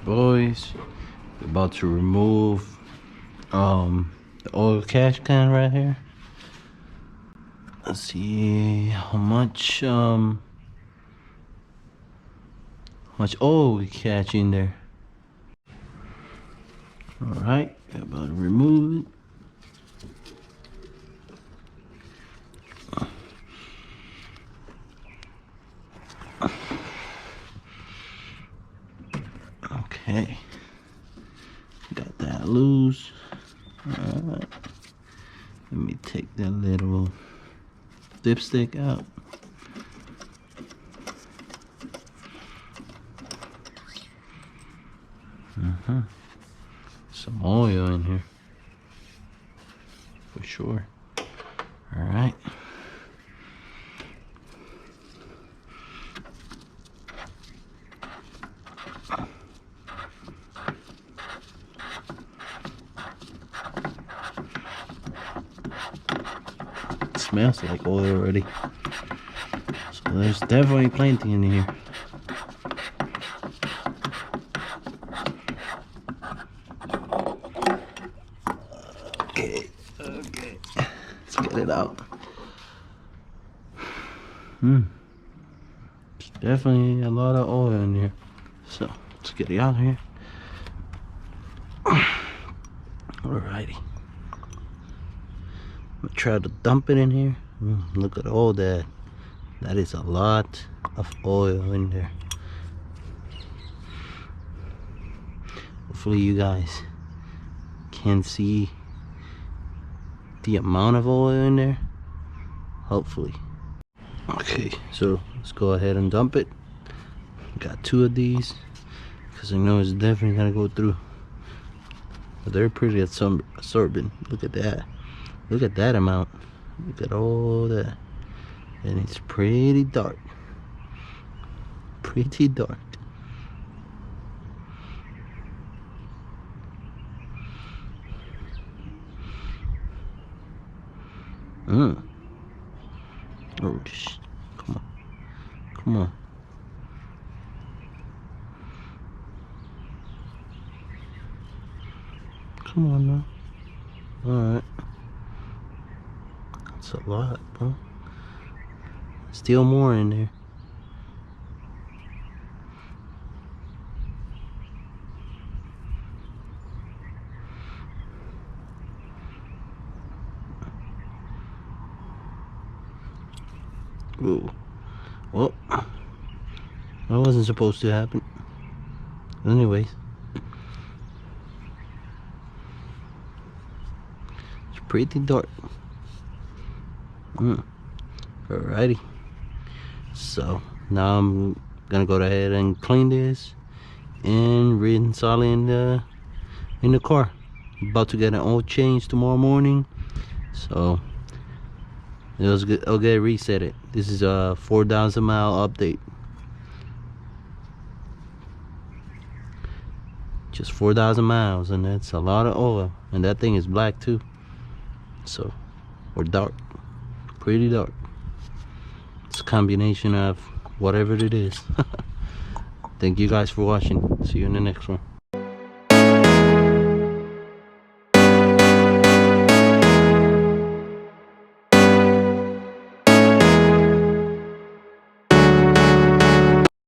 boys, about to remove the oil cash can right here. Let's see how much oil we catch in there. All right, about to remove it. Okay, got that loose. All right, let me take that little dipstick out. Some oil in here for sure. All right. It smells like oil already. So there's definitely plenty in here. Okay, let's get it out. There's definitely a lot of oil in here. So let's get it out here. Alrighty. I'm gonna try to dump it in here. Look at all that. That is a lot of oil in there. Hopefully you guys can see the amount of oil in there. Hopefully. Okay, so let's go ahead and dump it. Got 2 of these because I know it's definitely gonna go through. But they're pretty absorbent. Look at that. Look at that amount. Look at all that. And it's pretty dark. Pretty dark. Oh, come on. Come on. Come on now. Alright. That's a lot, bro. Still more in there. Ooh. Well, that wasn't supposed to happen. Anyways. It's pretty dark. Alrighty. So now I'm gonna go ahead and clean this and reinstall it in the car. About to get an oil change tomorrow morning, so I'll get reset it. This is a 4,000 mile update. Just 4,000 miles, and that's a lot of oil, and that thing is black too. So, or dark, pretty dark. It's a combination of whatever it is. Thank you guys for watching. See you in the next one.